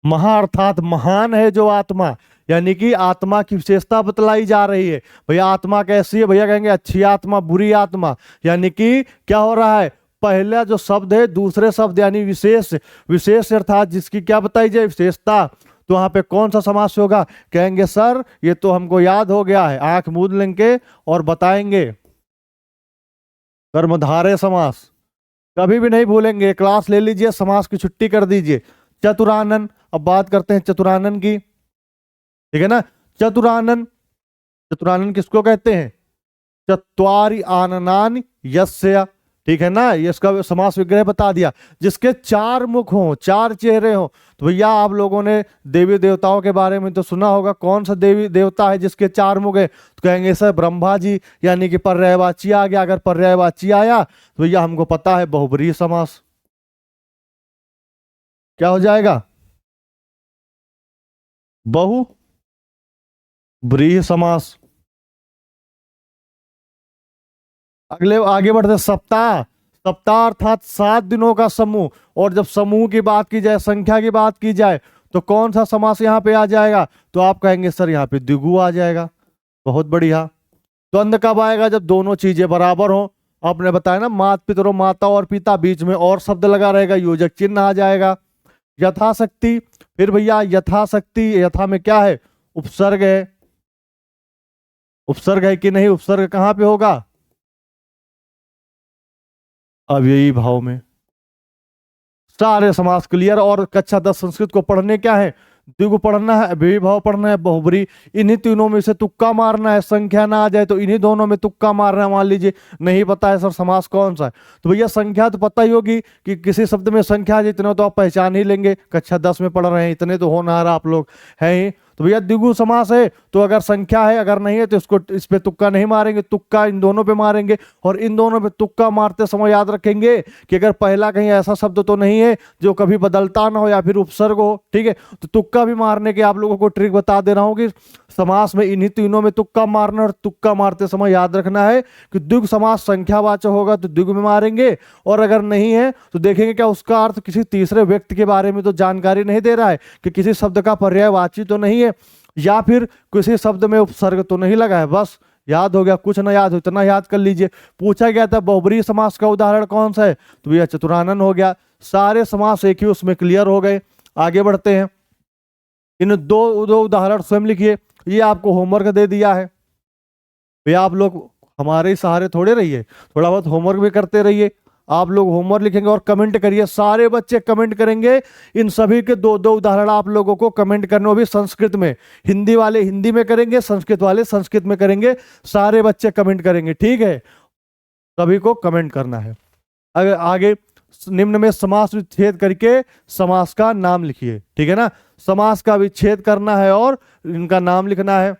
महा अर्थात महान है जो आत्मा, यानी कि आत्मा की विशेषता बतलाई जा रही है। भैया आत्मा कैसी है, भैया कहेंगे अच्छी आत्मा, बुरी आत्मा, यानी कि क्या हो रहा है, पहला जो शब्द है दूसरे शब्द यानी विशेष, विशेष अर्थात जिसकी क्या बताई जाए, विशेषता। तो वहां पे कौन सा समास होगा, कहेंगे सर ये तो हमको याद हो गया है, आंख मूंद लेंगे और बताएंगे, कर्मधारय समास। कभी भी नहीं भूलेंगे, क्लास ले लीजिए, समास की छुट्टी कर दीजिए। चतुरानन, अब बात करते हैं चतुरानन की, ठीक है ना। चतुरानन, चतुरानन किसको कहते हैं, चत्वारि आननानि यस्य, ठीक है ना, ये इसका समास विग्रह बता दिया, जिसके चार मुख हों, चार चेहरे हों। तो भैया आप लोगों ने देवी देवताओं के बारे में तो सुना होगा, कौन सा देवी देवता है जिसके चार मुख है, तो कहेंगे सर ब्रह्मा जी, यानी कि पर्यायवाची आ गया। अगर पर्यायवाची आया तो भैया हमको पता है बहुब्रीहि समास क्या हो जाएगा, बहुब्रीहि समास। अगले आगे बढ़ते, सप्ताह, सप्ताह अर्थात 7 दिनों का समूह। और जब समूह की बात की जाए, संख्या की बात की जाए, तो कौन सा समास यहाँ पे आ जाएगा, तो आप कहेंगे सर यहाँ पे द्विगु आ जाएगा। बहुत बढ़िया। द्वंद्व कब आएगा, जब दोनों चीजें बराबर हो। आपने बताया ना, मात पितरों, माता और पिता, बीच में और शब्द लगा रहेगा, योजक चिन्ह आ जाएगा। यथाशक्ति, फिर भैया यथाशक्ति, यथा में क्या है, उपसर्ग है, उपसर्ग है कि नहीं, उपसर्ग कहां पे होगा, अव्ययी भाव में। सारे समास क्लियर। और कक्षा 10 संस्कृत को पढ़ने क्या है, द्विगु पढ़ना है, अव्ययी भाव पढ़ना है, बहुब्रीहि, इन्हीं तीनों में से तुक्का मारना है। संख्या ना आ जाए तो इन्हीं दोनों में तुक्का मारना है। मान लीजिए नहीं पता है सर समास कौन सा है, तो भैया संख्या तो पता ही होगी कि किसी शब्द में संख्या है, इतना तो आप पहचान ही लेंगे, कक्षा 10 में पढ़ रहे हैं, इतने तो होनहार आप लोग हैं ही। तो भैया द्विगु समास है तो अगर संख्या है, अगर नहीं है तो इसको, इस पे तुक्का नहीं मारेंगे, तुक्का इन दोनों पे मारेंगे। और इन दोनों पे तुक्का मारते समय याद रखेंगे कि अगर पहला कहीं ऐसा शब्द तो नहीं है जो कभी बदलता ना हो या फिर उपसर्ग हो, ठीक है। तो तुक्का भी मारने के आप लोगों को ट्रिक बता दे रहा हूं कि समास में इन्हीं तीनों में तुक्का मारना, और तुक्का मारते समय याद रखना है कि द्विगु समास संख्यावाचक होगा तो द्विगु में मारेंगे, और अगर नहीं है तो देखेंगे क्या उसका अर्थ किसी तीसरे व्यक्ति के बारे में तो जानकारी नहीं दे रहा है, कि किसी शब्द का पर्यायवाची तो नहीं है, या फिर किसी शब्द में उपसर्ग तो नहीं लगा है, बस याद हो गया, कुछ ना याद हो इतना याद कर लीजिए। पूछा गया था बहुब्रीहि समास का उदाहरण कौन सा है, तो भैया चतुरानन हो गया। सारे समास एक ही उसमें क्लियर हो गए। आगे बढ़ते हैं, इन दो दो उदाहरण स्वयं लिखिए। ये आपको होमवर्क दे दिया है भैया, आप लोग हमारे ही सहारे थोड़े रहिए, थोड़ा बहुत होमवर्क भी करते रहिए। आप लोग होमवर्क लिखेंगे और कमेंट करिए, सारे बच्चे कमेंट करेंगे। इन सभी के दो दो उदाहरण आप लोगों को कमेंट करने, वो भी संस्कृत में। हिंदी वाले हिंदी में करेंगे, संस्कृत वाले संस्कृत में करेंगे। सारे बच्चे कमेंट करेंगे, ठीक है, सभी को कमेंट करना है। अगर आगे निम्न में समास विच्छेद करके समास का नाम लिखिए, ठीक है ना। समास का विच्छेद करना है और इनका नाम लिखना है।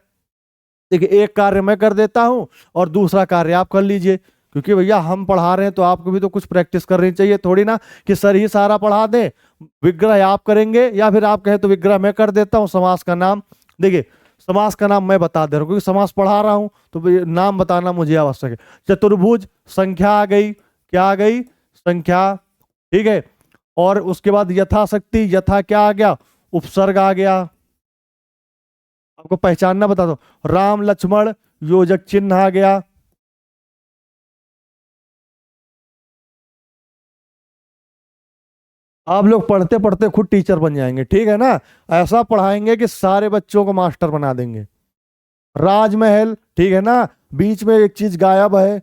देखिए, एक कार्य मैं कर देता हूं और दूसरा कार्य आप कर लीजिए, क्योंकि भैया हम पढ़ा रहे हैं तो आपको भी तो कुछ प्रैक्टिस करनी चाहिए, थोड़ी ना कि सर ही सारा पढ़ा दें। विग्रह आप करेंगे या फिर आप कहें तो विग्रह मैं कर देता हूं। समास का नाम देखिए, समास का नाम मैं बता दे रहा हूँ क्योंकि समास पढ़ा रहा हूं, तो नाम बताना मुझे आवश्यक है। चतुर्भुज, संख्या आ गई, क्या आ गई, संख्या, ठीक है। और उसके बाद यथाशक्ति, यथा क्या आ गया, उपसर्ग आ गया। आपको पहचानना बता दो, राम लक्ष्मण योजक चिन्ह आ गया। आप लोग पढ़ते पढ़ते खुद टीचर बन जाएंगे, ठीक है ना। ऐसा पढ़ाएंगे कि सारे बच्चों को मास्टर बना देंगे। राजमहल, ठीक है ना, बीच में एक चीज गायब है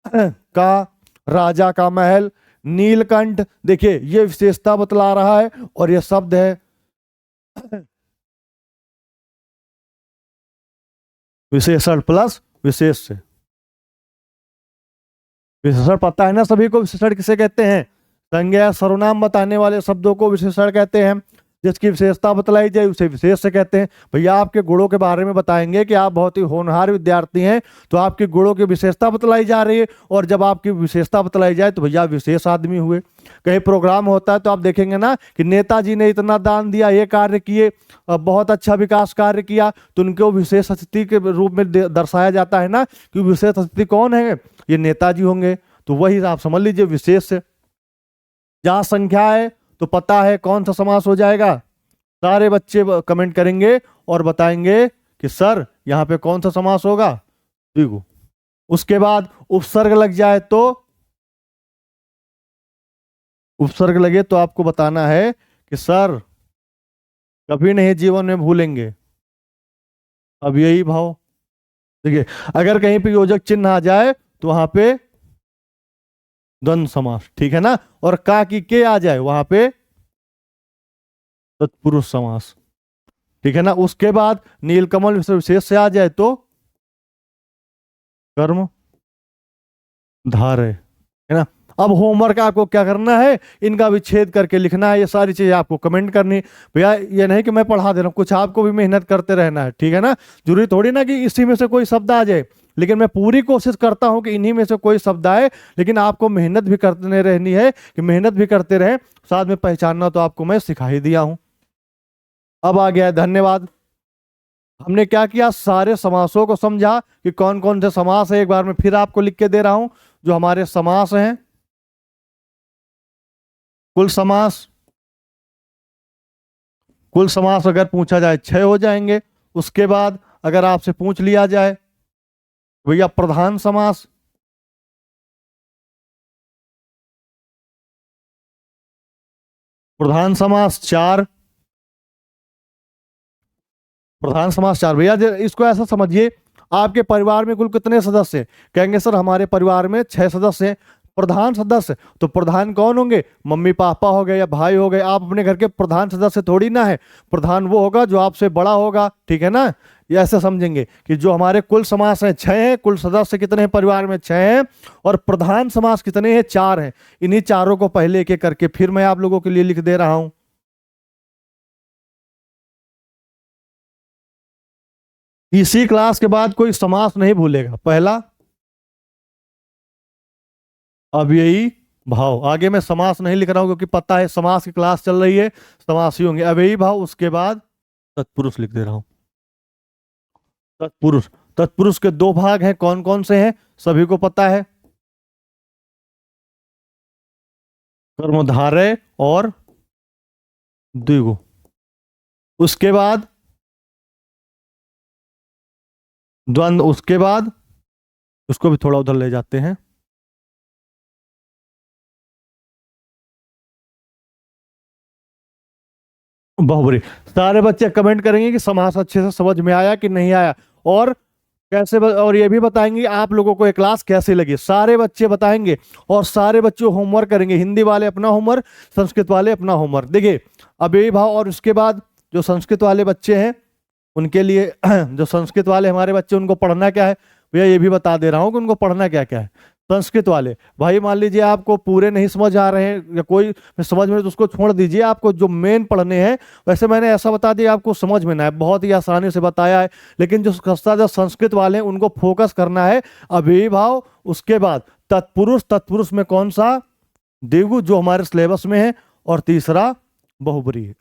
का, राजा का महल। नीलकंठ, देखिए ये विशेषता बतला रहा है और ये शब्द है विशेषण प्लस विशेष से। विशेषण पता है ना सभी को, विशेषण किसे कहते हैं, संज्ञा सर्वनाम बताने वाले शब्दों को विशेषण कहते हैं। जिसकी विशेषता बतलाई जाए उसे विशेष से कहते हैं। भैया आपके गुणों के बारे में बताएंगे कि आप बहुत ही होनहार विद्यार्थी हैं, तो आपके गुणों की विशेषता बतलाई जा रही है, और जब आपकी विशेषता बतलाई जाए तो भैया विशेष आदमी हुए। कहीं प्रोग्राम होता है तो आप देखेंगे ना कि नेताजी ने इतना दान दिया, ये कार्य किए, बहुत अच्छा विकास कार्य किया, तो उनको विशेष अतिथि के रूप में दर्शाया जाता है ना, कि विशेष अतिथि कौन है, ये नेताजी होंगे। तो वही आप समझ लीजिए विशेष से। जहां संख्या है तो पता है कौन सा समास हो जाएगा, सारे बच्चे कमेंट करेंगे और बताएंगे कि सर यहाँ पे कौन सा समास होगा, देखो। उसके बाद उपसर्ग लग जाए तो, उपसर्ग लगे तो आपको बताना है कि सर कभी नहीं जीवन में भूलेंगे, अब यही भाव। देखिए, अगर कहीं पे योजक चिन्ह आ जाए तो वहां पे द्वंद्व समास, ठीक है ना। और का की के आ जाए वहां पे तत्पुरुष समास, ठीक है ना। उसके बाद नीलकमल विशेष से आ जाए तो कर्म धारय, है ना। अब होमवर्क आपको क्या करना है, इनका विच्छेद करके लिखना है। ये सारी चीजें आपको कमेंट करनी। भैया ये नहीं कि मैं पढ़ा दे रहा हूँ, कुछ आपको भी मेहनत करते रहना है, ठीक है ना। जरूरी थोड़ी ना कि इसी में से कोई शब्द आ जाए, लेकिन मैं पूरी कोशिश करता हूं कि इन्हीं में से कोई शब्द आए। लेकिन आपको मेहनत भी करते रहनी है, कि मेहनत भी करते रहे, साथ में पहचानना तो आपको मैं सिखा ही दिया हूं। अब आ गया है धन्यवाद। हमने क्या किया, सारे समासों को समझा कि कौन कौन से समास है। एक बार मैं फिर आपको लिख के दे रहा हूं जो हमारे समास हैं। कुल समास, कुल समास अगर पूछा जाए 6 हो जाएंगे। उसके बाद अगर आपसे पूछ लिया जाए भैया प्रधान समास, प्रधान समास 4, प्रधान समास 4। भैया इसको ऐसा समझिए, आपके परिवार में कुल कितने सदस्य हैं, कहेंगे सर हमारे परिवार में 6 सदस्य हैं। प्रधान सदस्य, तो प्रधान कौन होंगे, मम्मी पापा हो गए या भाई हो गए। आप अपने घर के प्रधान सदस्य थोड़ी ना है, प्रधान वो होगा जो आपसे बड़ा होगा, ठीक है ना। ये ऐसे समझेंगे कि जो हमारे कुल समास हैं 6 हैं, कुल सदस्य कितने हैं परिवार में 6 हैं, और प्रधान समास कितने हैं 4 हैं। इन्हीं चारों को पहले एक एक करके फिर मैं आप लोगों के लिए लिख दे रहा हूं। इसी क्लास के बाद कोई समास नहीं भूलेगा। पहला अव्ययी भाव, आगे मैं समास नहीं लिख रहा हूं क्योंकि पता है समास की क्लास चल रही है, समास ही होंगे। अव्ययी भाव, उसके बाद तत्पुरुष लिख दे रहा हूं। तत्पुरुष, तत्पुरुष के 2 भाग हैं, कौन कौन से हैं सभी को पता है, कर्मधारय और द्विगु। उसके बाद द्वंद्व, उसके बाद उसको भी थोड़ा उधर ले जाते हैं। बहुबरी। सारे बच्चे कमेंट करेंगे कि समास अच्छे से समझ में आया कि नहीं आया, और और ये भी बताएंगे आप लोगों को ये क्लास कैसी लगी। सारे बच्चे बताएंगे और सारे बच्चे होमवर्क करेंगे। हिंदी वाले अपना होमवर्क, संस्कृत वाले अपना होमवर्क। देखिए अव्ययी भाव, और उसके बाद जो संस्कृत वाले बच्चे हैं उनके लिए जो संस्कृत वाले हमारे बच्चे, उनको पढ़ना क्या है भैया, ये भी बता दे रहा हूँ कि उनको पढ़ना क्या क्या है। संस्कृत वाले भाई, मान लीजिए आपको पूरे नहीं समझ आ रहे हैं या कोई समझ में, तो उसको छोड़ दीजिए। आपको जो मेन पढ़ने हैं, वैसे मैंने ऐसा बता दिया आपको समझ में ना है, बहुत ही आसानी से बताया है। लेकिन जो जो संस्कृत वाले हैं उनको फोकस करना है अव्ययी भाव, उसके बाद तत्पुरुष। तत्पुरुष में कौन सा? द्विगु, जो हमारे सिलेबस में है, और तीसरा बहुब्री है।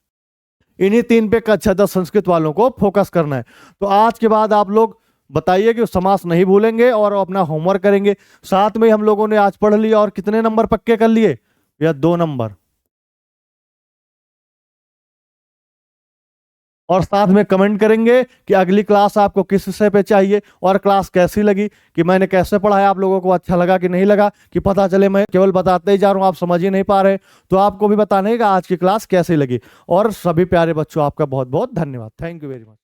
इन्हीं तीन पे कक्षा 10 संस्कृत वालों को फोकस करना है। तो आज के बाद आप लोग बताइए कि समास नहीं भूलेंगे और अपना होमवर्क करेंगे। साथ में हम लोगों ने आज पढ़ लिया, और कितने नंबर पक्के कर लिए? या 2 नंबर। और साथ में कमेंट करेंगे कि अगली क्लास आपको किस विषय पे चाहिए, और क्लास कैसी लगी, कि मैंने कैसे पढ़ाया, आप लोगों को अच्छा लगा कि नहीं लगा, कि पता चले मैं केवल बताते ही जा रहा हूँ, आप समझ ही नहीं पा रहे। तो आपको भी बताने का आज की क्लास कैसी लगी। और सभी प्यारे बच्चों, आपका बहुत बहुत धन्यवाद। Thank you very much.